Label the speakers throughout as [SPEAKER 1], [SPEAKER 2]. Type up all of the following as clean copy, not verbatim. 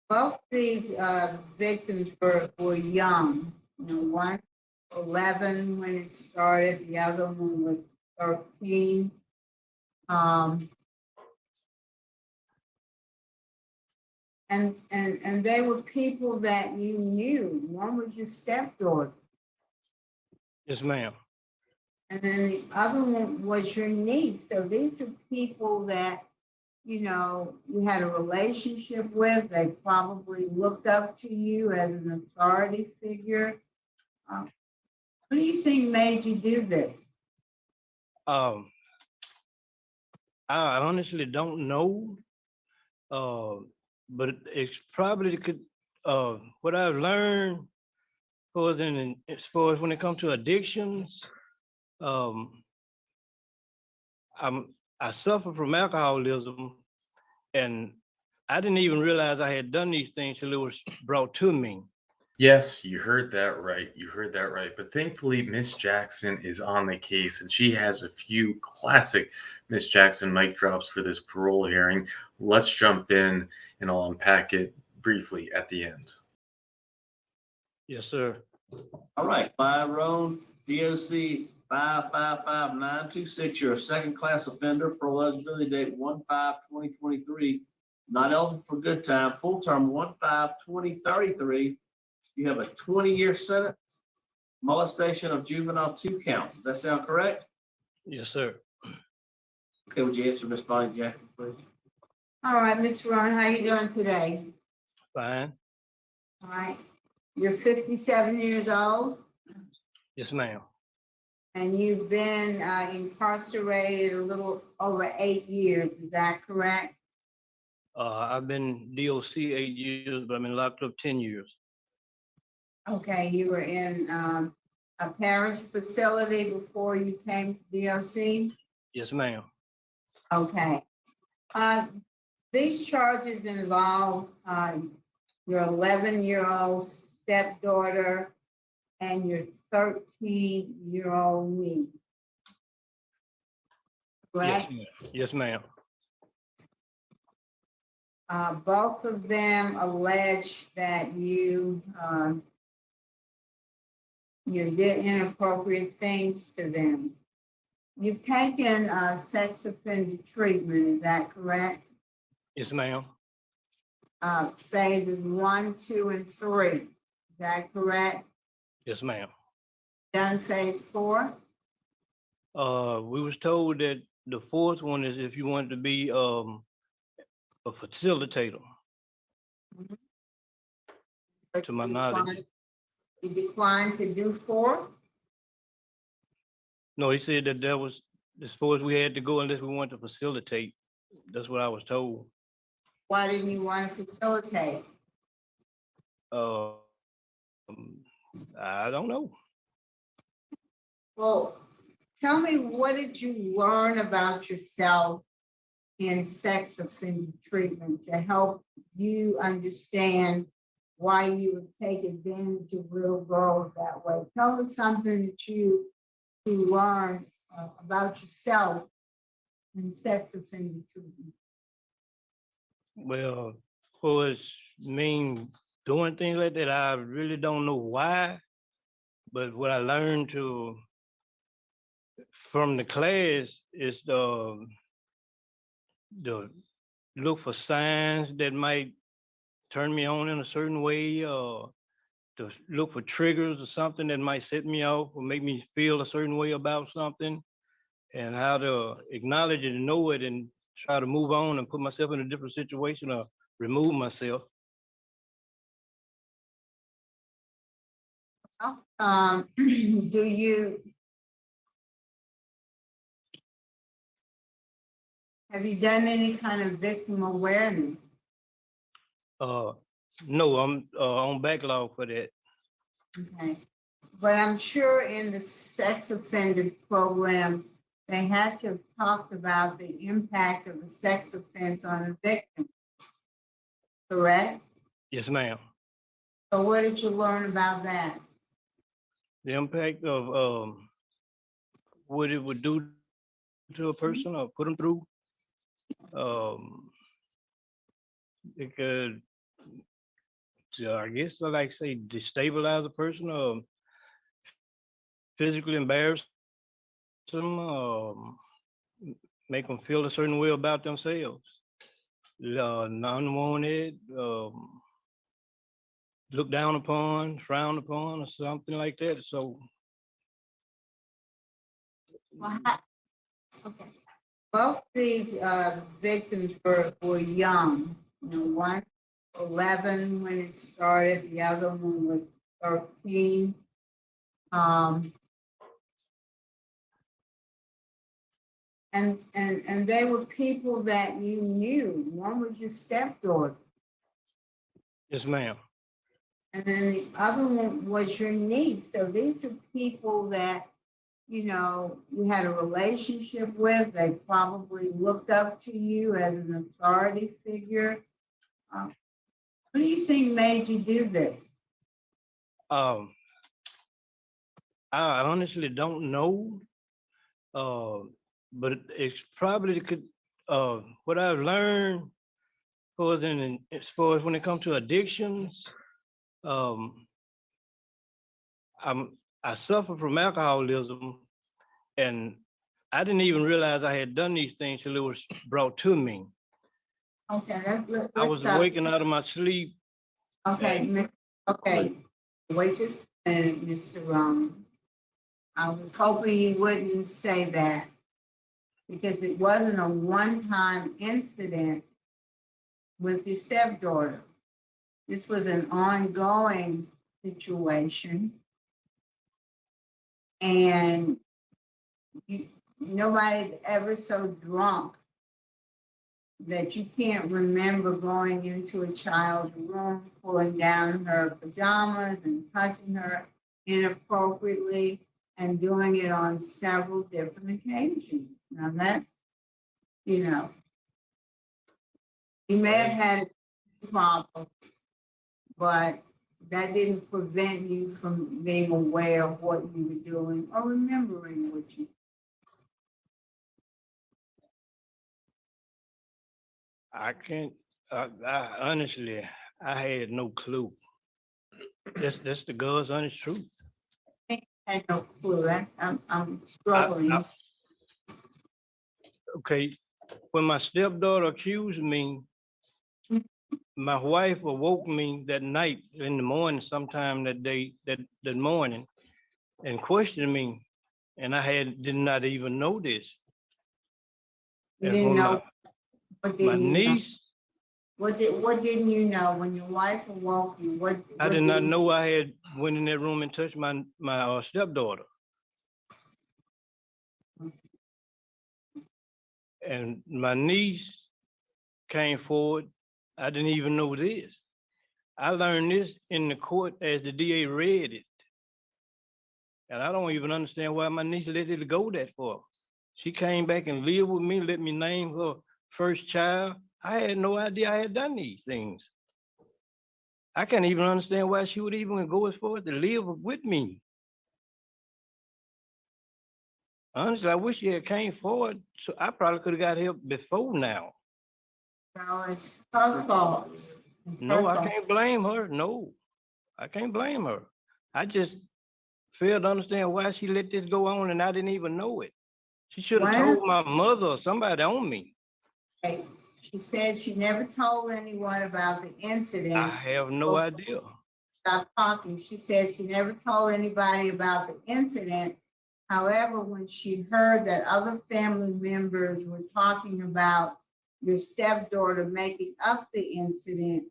[SPEAKER 1] Both these victims were young. You know, one 11 when it started, the other one was 13. Um, and they were people that you knew. One was your stepdaughter,
[SPEAKER 2] Yes, ma'am.
[SPEAKER 1] and then the other one was your niece. So these are people that, you know, you had a relationship with. They probably looked up to you as an authority figure. Um, what do you think made you do this?
[SPEAKER 2] Um, I honestly don't know. Uh, but it's probably could. What I've learned as far as when it comes to addictions, um, I suffer from alcoholism, and I didn't even realize I had done these things till it was brought to me.
[SPEAKER 3] Yes, you heard that right. You heard that right. But thankfully, Miss Jackson is on the case, and she has a few classic Miss Jackson mic drops for this parole hearing. Let's jump in, and I'll unpack it briefly at the end.
[SPEAKER 2] Yes, sir.
[SPEAKER 4] All right, five road, DOC 555926. You're a second class offender, parole eligibility date 1/5/2023. Not eligible for good time, full term 1/5/2033. You have a 20-year sentence, molestation of juvenile, 2 counts. Does that sound correct?
[SPEAKER 2] Yes, sir.
[SPEAKER 4] Okay, would you answer Ms. Bonnie Jackson, please?
[SPEAKER 1] All right, Ms. Ron, how you doing today?
[SPEAKER 2] Fine.
[SPEAKER 1] All right, you're 57 years old
[SPEAKER 2] Yes, ma'am.
[SPEAKER 1] and you've been incarcerated a little over 8 years. Is that correct?
[SPEAKER 2] I've been DOC 8 years, but I've been locked up 10 years.
[SPEAKER 1] Okay, you were in a parish facility before you came to DOC?
[SPEAKER 2] Yes, ma'am.
[SPEAKER 1] Okay. Uh, these charges involve your 11-year-old stepdaughter and your 13-year-old niece,
[SPEAKER 2] Yes,
[SPEAKER 1] correct?
[SPEAKER 2] ma'am. Yes, ma'am.
[SPEAKER 1] Both of them allege that you did inappropriate things to them. You've taken sex offender treatment, is that correct?
[SPEAKER 2] Yes, ma'am.
[SPEAKER 1] Phases 1, 2, and 3, is that correct?
[SPEAKER 2] Yes, ma'am.
[SPEAKER 1] Done phase 4?
[SPEAKER 2] We was told that the fourth one is if you want to be a facilitator,
[SPEAKER 1] But
[SPEAKER 2] to my knowledge.
[SPEAKER 1] you declined to do 4?
[SPEAKER 2] No, he said that that was as far as we had to go unless we wanted to facilitate. That's what I was told.
[SPEAKER 1] Why didn't you want to facilitate?
[SPEAKER 2] Um, I don't know.
[SPEAKER 1] Well, tell me, what did you learn about yourself in sex offender treatment to help you understand why you would take advantage of little girls that way? Tell us something that you learned about yourself in sex offender treatment.
[SPEAKER 2] Well, for as mean doing things like that, I really don't know why. But what I learned from the class is the look for signs that might turn me on in a certain way, or to look for triggers or something that might set me off or make me feel a certain way about something, and how to acknowledge it and know it and try to move on and put myself in a different situation or remove myself.
[SPEAKER 1] Do you have you done any kind of victim awareness?
[SPEAKER 2] Uh, no, I'm on backlog for that.
[SPEAKER 1] Okay, but I'm sure in the sex offender program, they had to have talked about the impact of a sex offense on a victim, correct?
[SPEAKER 2] Yes, ma'am.
[SPEAKER 1] So what did you learn about that?
[SPEAKER 2] The impact of what it would do to a person or put them through. Um, it could I guess I like say destabilize a person or physically embarrass them, make them feel a certain way about themselves. Unwanted, looked down upon, frowned upon, or something like that. So
[SPEAKER 1] Well, okay. Both these victims were young. You know, one 11 when it started, the other one was 13. Um, and they were people that you knew. One was your stepdaughter,
[SPEAKER 2] yes, ma'am.
[SPEAKER 1] and then the other one was your niece. So these are people that, you know, you had a relationship with. They probably looked up to you as an authority figure. What do you think made you do this?
[SPEAKER 2] Um, I honestly don't know, but it's probably could. What I've learned was as far as when it comes to addictions, um, I suffer from alcoholism, and I didn't even realize I had done these things till it was brought to me.
[SPEAKER 1] Okay,
[SPEAKER 2] I was waking out of my sleep.
[SPEAKER 1] Okay, okay. Wait just a minute, Mr. Ron. I was hoping you wouldn't say that because it wasn't a one-time incident with your stepdaughter. This was an ongoing situation. And nobody's ever so drunk that you can't remember going into a child's room, pulling down her pajamas and touching her inappropriately and doing it on several different occasions. Now that's, you know, you may have had a problem, but that didn't prevent you from being aware of what you were doing or remembering what you.
[SPEAKER 2] I can't. I honestly, I had no clue. That's the God's honest truth.
[SPEAKER 1] I had no clue. I'm
[SPEAKER 2] I-
[SPEAKER 1] struggling.
[SPEAKER 2] Okay, when my stepdaughter accused me, my wife awoke me that night in the morning, sometime that day, that morning, and questioned me, and did not even know this.
[SPEAKER 1] You
[SPEAKER 2] And
[SPEAKER 1] didn't
[SPEAKER 2] when
[SPEAKER 1] know. What
[SPEAKER 2] my
[SPEAKER 1] didn't you know?
[SPEAKER 2] niece,
[SPEAKER 1] What didn't you know when your wife awoke you?
[SPEAKER 2] I did not know I had went in that room and touched my stepdaughter. And my niece came forward. I didn't even know this. I learned this in the court as the DA read it. And I don't even understand why my niece let it go that far. She came back and lived with me, let me name her first child. I had no idea I had done these things. I can't even understand why she would even go as far as to live with me. Honestly, I wish she had came forward, so I probably could have got help before now.
[SPEAKER 1] No, it's her fault. It's
[SPEAKER 2] No,
[SPEAKER 1] her
[SPEAKER 2] I
[SPEAKER 1] fault.
[SPEAKER 2] can't blame her. No, I can't blame her. I just fail to understand why she let this go on and I didn't even know it. She should have
[SPEAKER 1] Well-
[SPEAKER 2] told my mother or somebody on me.
[SPEAKER 1] Okay. She said she never told anyone about the incident.
[SPEAKER 2] I have no idea.
[SPEAKER 1] Stop talking. She said she never told anybody about the incident. However, when she heard that other family members were talking about your stepdaughter making up the incident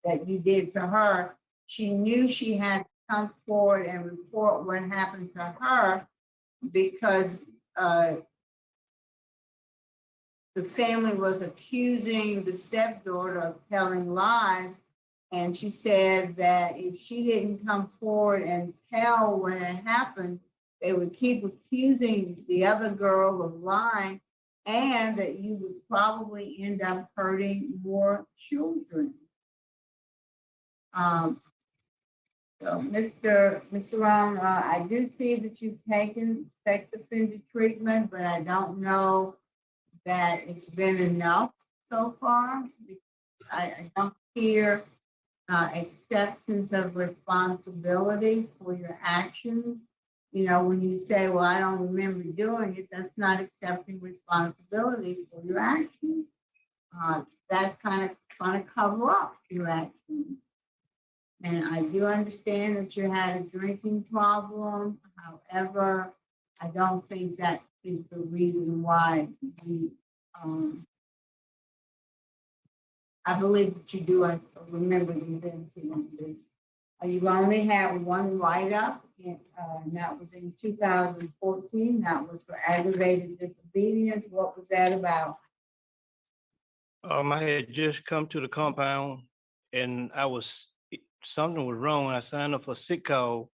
[SPEAKER 1] that you did to her, she knew she had to come forward and report what happened to her because the family was accusing the stepdaughter of telling lies. And she said that if she didn't come forward and tell what had happened, they would keep accusing the other girl of lying and that you would probably end up hurting more children. So, Mr. Ram, I do see that you've taken sex offender treatment, but I don't know that it's been enough so far. I don't hear acceptance of responsibility for your actions. You know, when you say, well, I don't remember doing it, that's not accepting responsibility for your actions. That's kind of trying to cover up your actions. And I do understand that you had a drinking problem. However, I don't think that is the reason why you, I believe that you do remember these incidences. You only had one write-up, and that was in 2014. That was for aggravated disobedience. What was that about?
[SPEAKER 2] I had just come to the compound and something was wrong. I signed up for sick call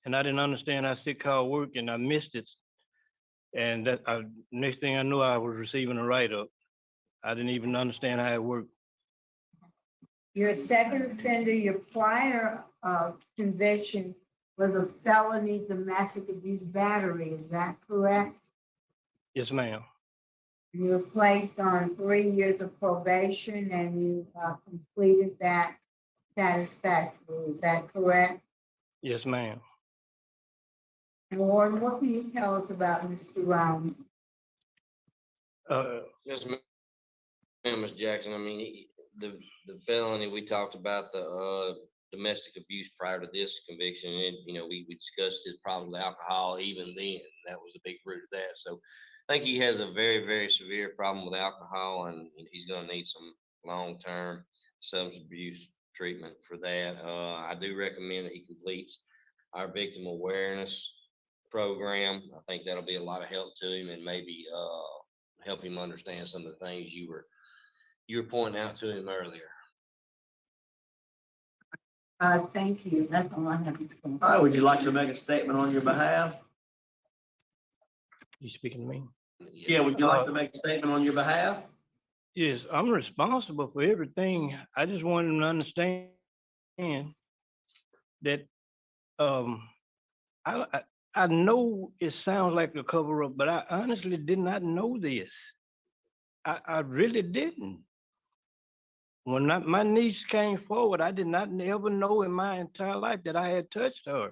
[SPEAKER 2] and I didn't understand how sick call worked and I missed it. And next thing I knew, I was receiving a write-up. I didn't even understand how it worked.
[SPEAKER 1] Your second offender, your prior conviction was a felony domestic abuse battery. Is that correct?
[SPEAKER 2] Yes, ma'am.
[SPEAKER 1] You were placed on 3 years of probation and you completed that satisfactorily. Is that correct?
[SPEAKER 2] Yes, ma'am.
[SPEAKER 1] And Warren, what can you tell us about Mr. Round?
[SPEAKER 5] Yes, ma'am, Ms. Jackson. I mean, the felony, we talked about the domestic abuse prior to this conviction, and we discussed his problem with alcohol even then. That was a big root of that. So I think he has a very, very severe problem with alcohol, and he's going to need some long-term substance abuse treatment for that. I do recommend that he completes our victim awareness program. I think that'll be a lot of help to him and maybe help him understand some of the things you were pointing out to him earlier.
[SPEAKER 1] Thank you. That's all I have to say.
[SPEAKER 4] All right, would you like to make a statement on your behalf?
[SPEAKER 2] You speaking to me?
[SPEAKER 4] Yeah, would you like to make a statement on your behalf?
[SPEAKER 2] Yes, I'm responsible for everything. I just wanted them to understand that I know it sounds like a cover up, but I honestly did not know this. I really didn't. When my niece came forward, I did not ever know in my entire life that I had touched her.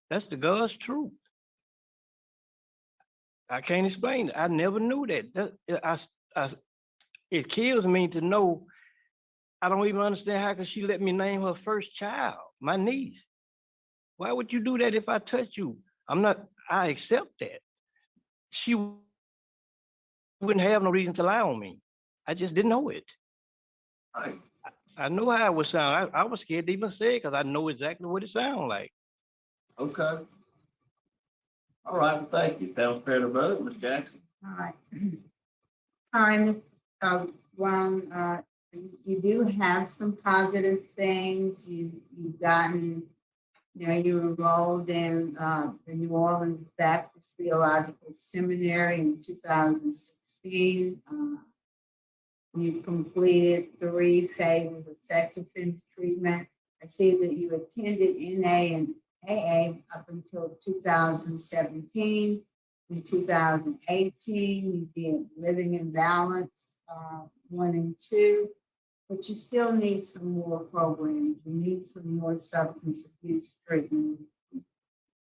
[SPEAKER 2] That's the God's truth. I can't explain it. I never knew that. It kills me to know. I don't even understand how could she let me name her first child, my niece. Why would you do that if I touch you? I accept that. She wouldn't have no reason to lie on me. I just didn't know it.
[SPEAKER 4] Right.
[SPEAKER 2] I know how it would sound. I was scared to even say it because I know exactly what it sounds like.
[SPEAKER 4] Okay. All right, well, thank you. That was fair to vote, Ms. Jackson.
[SPEAKER 1] All right. All right, Ms. Brown, you do have some positive things. You've gotten, you enrolled in the New Orleans Baptist Theological Seminary in 2016. You completed 3 phases of sex offender treatment. I see that you attended NA and AA up until 2017. In 2018, you did Living in Balance 1 and 2, but you still need some more programs. You need some more substance abuse treatment.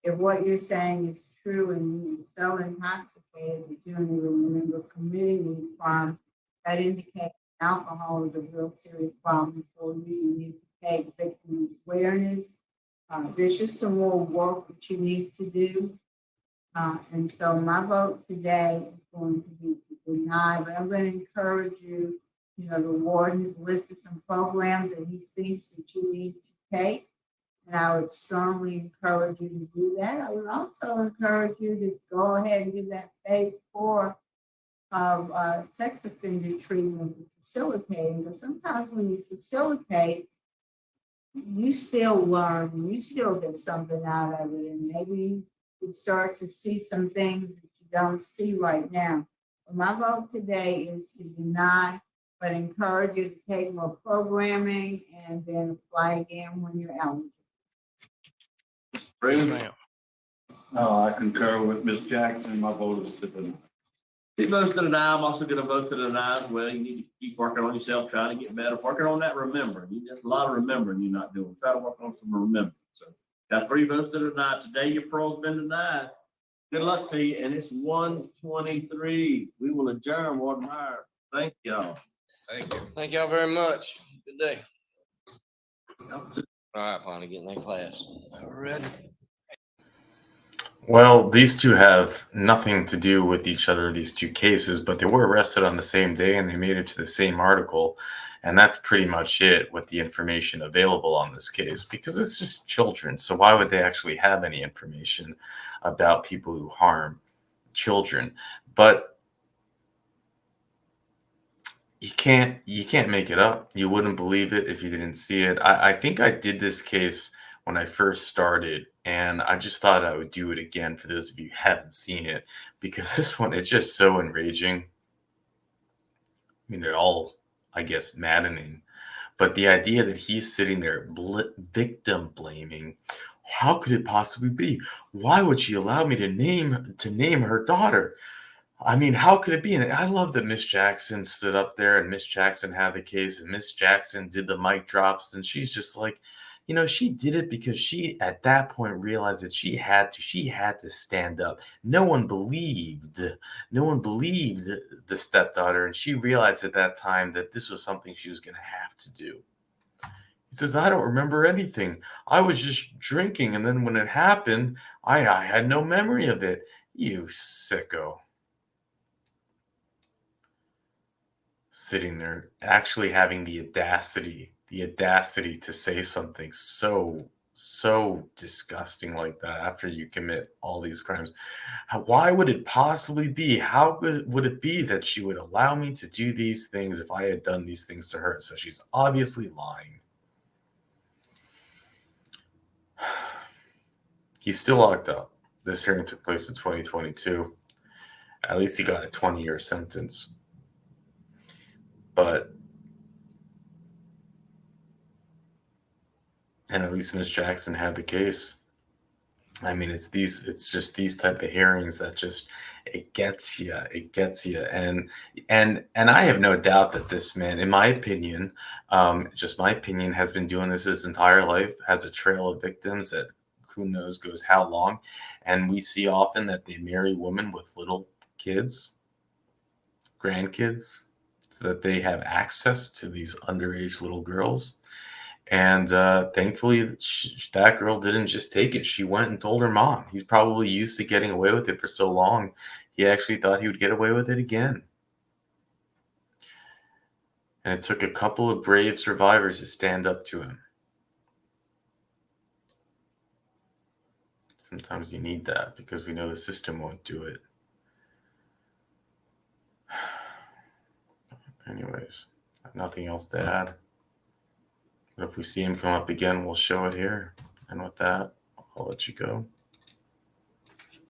[SPEAKER 1] If what you're saying is true and you're so intoxicated that you don't even remember committing these crimes, that indicates alcohol is a real serious problem for you. You need to take victim awareness. There's just some more work that you need to do. And so my vote today is going to be to deny, but I'm going to encourage you, the warden has listed some programs that he thinks that you need to take. And I would strongly encourage you to do that. I would also encourage you to go ahead and do that phase 4 of sex offender treatment and facilitating. But sometimes when you facilitate, you still learn and you still get something out of it. And maybe you start to see some things that you don't see right now. But my vote today is to deny, but encourage you to take more programming and then apply again when you're eligible.
[SPEAKER 2] Yes, ma'am.
[SPEAKER 6] No, I concur with Ms. Jackson. My vote is to deny.
[SPEAKER 4] Two votes to deny. I'm also gonna vote to deny as well. You need to keep working on yourself, trying to get better, working on that remembering. There's a lot of remembering you're not doing. Try to work on some remembering. So got 3 votes to deny. Today, your parole's been denied. Good luck to you, and it's 1:23. We will adjourn, Ward Meyer. Thank y'all.
[SPEAKER 5] Thank you. Thank y'all very much. Good day. All right, Bonnie, get in that class.
[SPEAKER 2] Already.
[SPEAKER 3] Well, these two have nothing to do with each other, these two cases, but they were arrested on the same day and they made it to the same article. And that's pretty much it with the information available on this case, because it's just children. So why would they actually have any information about people who harm children? But you can't make it up. You wouldn't believe it if you didn't see it. I think I did this case when I first started, and I just thought I would do it again for those of you who haven't seen it, because this one, it's just so enraging. I mean, they're all, I guess, maddening. But the idea that he's sitting there victim blaming, how could it possibly be? Why would she allow me to name her daughter? I mean, how could it be? And I love that Miss Jackson stood up there and Miss Jackson had the case and Miss Jackson did the mic drops, and she's just like, she did it because she at that point realized that she had to stand up. No one believed the stepdaughter, and she realized at that time that this was something she was going to have to do. He says, I don't remember anything. I was just drinking, and then when it happened, I had no memory of it. You sicko. Sitting there actually having the audacity to say something so disgusting like that after you commit all these crimes. Why would it possibly be? How would it be that she would allow me to do these things if I had done these things to her? So she's obviously lying. He's still locked up. This hearing took place in 2022. At least he got a 20-year sentence. And at least Miss Jackson had the case. I mean, it's just these type of hearings that just, it gets you. And I have no doubt that this man, in my opinion, just my opinion, has been doing this his entire life, has a trail of victims that who knows goes how long. And we see often that they marry women with little kids, grandkids, so that they have access to these underage little girls. And thankfully, that girl didn't just take it. She went and told her mom. He's probably used to getting away with it for so long. He actually thought he would get away with it again. And it took a couple of brave survivors to stand up to him. Sometimes you need that because we know the system won't do it. Anyways, nothing else to add. But if we see him come up again, we'll show it here. And with that, I'll let you go.